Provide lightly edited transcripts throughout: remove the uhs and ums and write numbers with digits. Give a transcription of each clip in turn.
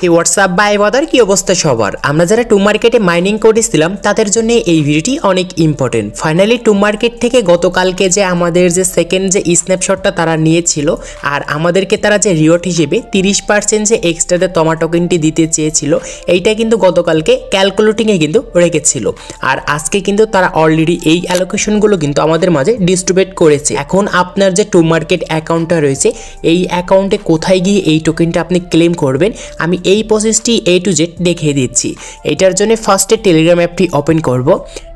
Hey WhatsApp by বাদার কি অবস্থা সবার। আমরা যারা টু মার্কেটে মাইনিং করেছিলাম তাদের জন্য এই ভিডিওটি অনেক ইম্পর্টেন্ট। ফাইনালি টু মার্কেট থেকে গতকালকে যে আমাদের যে সেকেন্ড যে স্ন্যাপশটটা তারা নিয়েছিল আর আমাদেরকে তারা যে রিওয়ার্ড হিসেবে 30% যে এক্সট্রাতে তমা টোকেনটি দিতে চেয়েছিল, এইটা কিন্তু গতকালকে ক্যালকুলেটিংয়ে কিন্তু রেখেছিল। আর আজকে কিন্তু তারা অলরেডি এই অ্যালোকেশনগুলো কিন্তু আমাদের মাঝে ডিস্ট্রিবিউট করেছে। এখন আপনার যে টু মার্কেট অ্যাকাউন্টটা রয়েছে এই অ্যাকাউন্টে কোথায় গিয়ে এই টোকেনটা আপনি ক্লেম করবেন আমি এই প্রসেসটি A to Z দেখিয়ে দিচ্ছি। এটার জন্য ফার্স্টে টেলিগ্রাম অ্যাপটি ওপেন করব।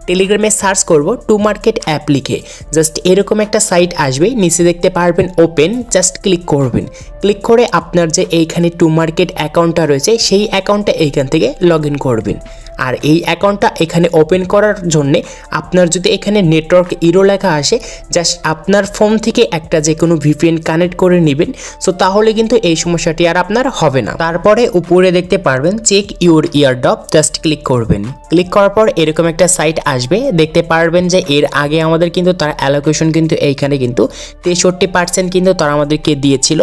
টেলিগ্রামে সার্চ করব টু মার্কেট অ্যাপ লিখে, জাস্ট এরকম একটা সাইট আসবে, নিচে দেখতে পারবেন ওপেন, জাস্ট ক্লিক করবেন। ক্লিক করে আপনার যে এইখানে টু মার্কেট অ্যাকাউন্টটা রয়েছে সেই অ্যাকাউন্টটা এইখান থেকে লগ ইন করবেন। আর এই অ্যাকাউন্টটা এখানে ওপেন করার জন্যে আপনার যদি এখানে নেটওয়ার্ক ইরো লেখা আসে, জাস্ট আপনার ফোন থেকে একটা যে কোনো VPN কানেক্ট করে নেবেন। সো তাহলে কিন্তু এই সমস্যাটি আর আপনার হবে না। তারপরে উপরে দেখতে পারবেন check your eardrop, just click করবেন। ক্লিক করার পর এরকম একটা সাইট আসবে, দেখতে পারবেন যে এর আগে আমাদের কিন্তু তার অ্যালোকেশন কিন্তু এইখানে কিন্তু 63% কিন্তু তারা আমাদেরকে দিয়েছিল।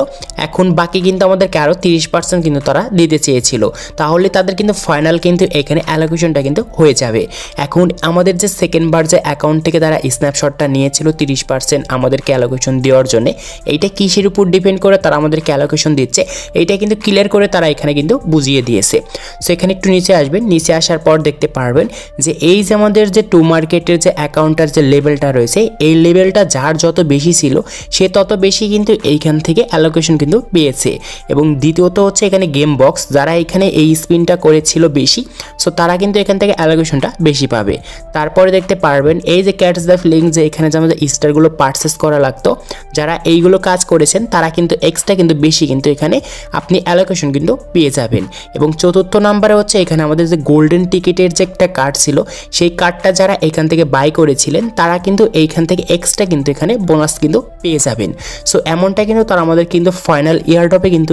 এখন বাকি কিন্তু আমাদেরকে আরও 30% কিন্তু তারা দিতে চেয়েছিল, তাহলে তাদের কিন্তু ফাইনাল কিন্তু এখানে অ্যালোকেশনটা কিন্তু হয়ে যাবে। এখন আমাদের যে সেকেন্ড বার যে অ্যাকাউন্ট থেকে তারা স্ন্যাপশটটা নিয়েছিল 30% আমাদেরকে অ্যালোকেশন দেওয়ার জন্য, এইটা কিসের উপর ডিপেন্ড করে তারা আমাদেরকে অ্যালোকেশন দিচ্ছে এইটা কিন্তু ক্লিয়ার করে তারা এখানে কিন্তু বুঝিয়ে দিয়েছে। সো এখানে একটু নিচে আসবেন, নিচে আসার পর দেখতে পারবেন যে এই যে আমাদের যে টু মার্কেটের যে অ্যাকাউন্টের যে লেভেলটা রয়েছে এই লেভেলটা যার যত বেশি ছিল সে তত বেশি কিন্তু এইখান থেকে অ্যালোকেশন কিন্তু পেয়েছে। এবং দ্বিতীয়ত হচ্ছে এখানে গেম বক্স, যারা এখানে এই স্পিনটা করেছিল বেশি, সো তারা কিন্তু এখান থেকে অ্যালোকেশনটা বেশি পাবে। তারপরে দেখতে পারবেন এই যে ক্যাটস দ্য ফিলিং, যে এখানে যে আমাদের স্টারগুলো পারচেস করা লাগতো, যারা এইগুলো কাজ করেছেন তারা কিন্তু এক্সট্রা কিন্তু বেশি কিন্তু এখানে আপনি অ্যালোকেশন কিন্তু পেয়ে যাবেন। এবং চতুর্থ নাম্বারে হচ্ছে এখানে আমাদের যে গোল্ডেন টিকেটের যে একটা কার্ড ছিল সেই কার্ডটা যারা এখান থেকে বাই করেছিলেন তারা কিন্তু এইখান থেকে এক্সট্রা কিন্তু এখানে বোনাস কিন্তু পেয়ে যাবেন। সো এমনটা কিন্তু তারা আমাদের কিন্তু ফাইনাল ইয়ারড্রপে কিন্তু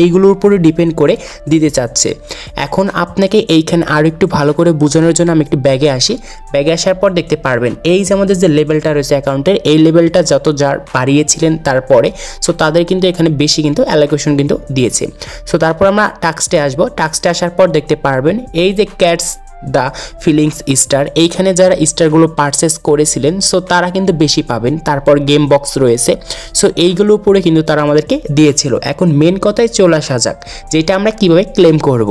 এইগুলোর উপরে ডিপেন্ড করে দিতে চাচ্ছে। এখন আপনাকে এইখানে আরও একটু ভালো করে বোঝানোর জন্য আমি একটু ব্যাগে আসি। ব্যাগে আসার পর দেখতে পারবেন এই যে আমাদের যে লেভেলটা রয়েছে অ্যাকাউন্টের, এই লেভেলটা যত যার বাড়িয়েছিলেন তারপরে সো তাদের কিন্তু এখানে বেশি কিন্তু অ্যালোকেশন কিন্তু দিয়েছে। সো তারপর আমরা টাস্কটে আসবো। টাস্কটে আসার পর দেখতে পারবেন এই যে ক্যাটস দ্য ফিলিংস স্টার, এইখানে যারা স্টারগুলো পারচেস করেছিলেন সো তারা কিন্তু বেশি পাবেন। তারপর গেম বক্স রয়েছে, সো এইগুলো উপরে কিন্তু তারা আমাদেরকে দিয়েছিল। এখন মেন কথায় চলে আসা যাক যেটা আমরা কিভাবে ক্লেম করব।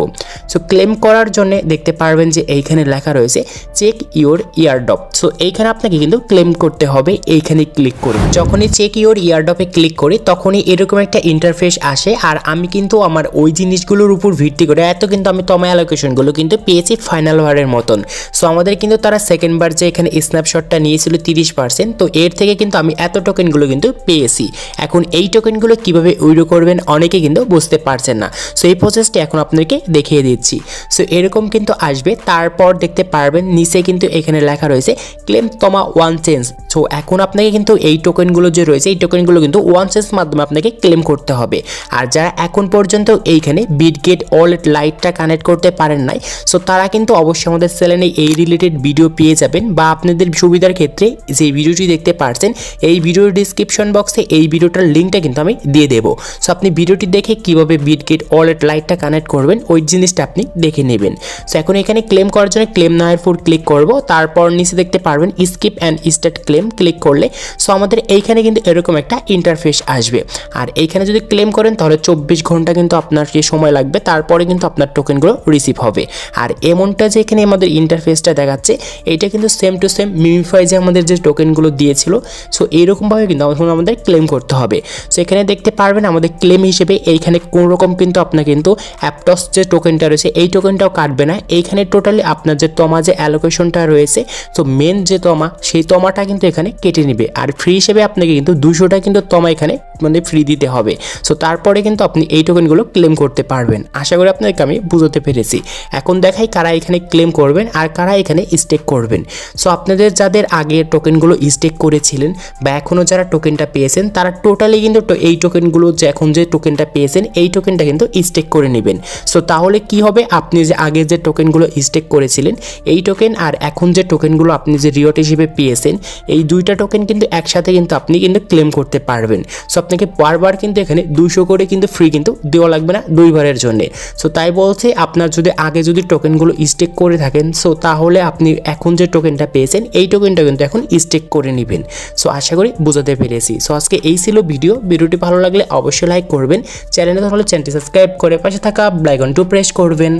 সো ক্লেম করার জন্য দেখতে পারবেন যে এইখানে লেখা রয়েছে চেক ইউর ইয়ারড্রপ। সো এইখানে আপনাকে কিন্তু ক্লেম করতে হবে, এইখানে ক্লিক করে যখনই চেক ইউর ইয়ারড্রপে ক্লিক করি তখনই এরকম একটা ইন্টারফেস আসে। আর আমি কিন্তু আমার ওই জিনিসগুলোর উপর ভিত্তি করে এত কিন্তু আমি তমা অ্যালোকেশনগুলো কিন্তু পেয়েছি ফাইনাল বারের মতন। সো আমাদের কিন্তু তারা সেকেন্ড বার যে এখানে স্ন্যাপশটটা নিয়েছিল 30%, তো এর থেকে কিন্তু আমি এত টোকেনগুলো কিন্তু পেয়েছি। এখন এই টোকেনগুলো কিভাবে উইড্রো করবেন অনেকে কিন্তু বুঝতে পারছেন না, সো এই প্রসেসটি এখন আপনাদেরকে দেখিয়ে দিচ্ছি। সো এরকম কিন্তু আসবে। তারপর দেখতে পারবেন নিচে কিন্তু এখানে লেখা রয়েছে ক্লেম তমা ওয়ান চেঞ্জ। সো এখন আপনাকে কিন্তু এই টোকেনগুলো যে রয়েছে এই টোকেনগুলো কিন্তু ওয়ান চেঞ্জ মাধ্যমে আপনাকে ক্লেম করতে হবে। আর যারা এখন পর্যন্ত এইখানে বিটগেট ওয়ালেট লাইটটা কানেক্ট করতে পারেন নাই, সো তারা কিন্তু অবশ্যই আমাদের চ্যানেলে এই রিলেটেড ভিডিও পেয়ে যাবেন। বা আপনাদের সুবিধার ক্ষেত্রে যে ভিডিওটি দেখতে পাচ্ছেন এই ভিডিওর ডিসক্রিপশন বক্সে এই ভিডিওটার লিঙ্কটা কিন্তু আমি দিয়ে দেবো। সো আপনি ভিডিওটি দেখে কিভাবে বিটগেট ওয়ালেট লাইটটা কানেক্ট করবেন ওই জিনিসটা আপনি দেখে নেবেন। সো এখন এখানে ক্লেম করার জন্য ক্লেম নাওয়ের উপর ক্লিক করব। তারপর নিচে দেখতে পারবেন skip and start claim, click করলে সো আমাদের এইখানে কিন্তু এরকম একটা ইন্টারফেস আসবে। আর এইখানে যদি ক্লেম করেন তাহলে 24 ঘন্টা কিন্তু আপনার যে সময় লাগবে, তারপরে কিন্তু আপনার টোকেনগুলো রিসিভ হবে। আর এমনটা যে এখানে আমাদের ইন্টারফেসটা দেখাচ্ছে এটা কিন্তু সেম টু সেম মিমিফাই যে আমাদের যে টোকেনগুলো দিয়েছিল, সো এইরকমভাবে কিন্তু আমাদের ক্লেম করতে হবে। সো এখানে দেখতে পারবেন আমাদের ক্লেম হিসেবে এইখানে কোনো রকম কিন্তু আপনার কিন্তু অ্যাপটস যে টোকেনটা রয়েছে এই টোকেনটাও কাটবে না। এইখানে টোটালি আপনার যে তমা যে অ্যালোকেশনটা রয়েছে, সো মেন যে তমা সেই তমাটা কিন্তু এখানে কেটে নেবে। আর ফ্রি হিসেবে আপনাকে কিন্তু 200টা কিন্তু তমা এখানে মানে ফ্রি দিতে হবে। সো তারপরে কিন্তু আপনি এই টোকেনগুলো ক্লেম করতে পারবেন। আশা করি আপনাদেরকে আমি বুঝতে পেরেছি। এখন দেখাই কারা এখানে ক্লেম করবেন আর কারা এখানে স্টেক করবেন। সো আপনাদের যাদের আগে টোকেনগুলো স্টেক করেছিলেন বা এখনও যারা টোকেনটা পেয়েছেন তারা টোটালি কিন্তু এই টোকেনগুলো যে এখন যে টোকেনটা পেয়েছেন এই টোকেনটা কিন্তু স্টেক করে নেবেন। সো তাহলে কি হবে, আপনি যে আগে যে টোকেনগুলো স্টেক করেছিলেন এই টোকেন আর এখন যে টোকেনগুলো আপনি যে রিওয়ার্ড হিসেবে পেয়েছেন এই দুইটা টোকেন কিন্তু একসাথে কিন্তু আপনি কিন্তু ক্লেম করতে পারবেন। সো আপনাকে বারবার কিন্তু এখানে 200 করে কিন্তু ফ্রি কিন্তু দেওয়া লাগবে না দুইবারের জন্য। সো তাই বলছে আপনার যদি আগে যদি টোকেনগুলো স্টেক করে থাকেন সো তাহলে আপনি এখন যে টোকেনটা পেয়েছেন এই টোকেনটা কিন্তু এখন স্টেক করে নেবেন। সো আশা করি বুঝাতে পেরেছি। সো আজকে এই ছিল ভিডিওটি ভালো লাগলে অবশ্যই লাইক করবেন, চ্যানেলে তাহলে চ্যানেলটি সাবস্ক্রাইব করে পাশে থাকা বেল আইকনটি প্রেস করবেন।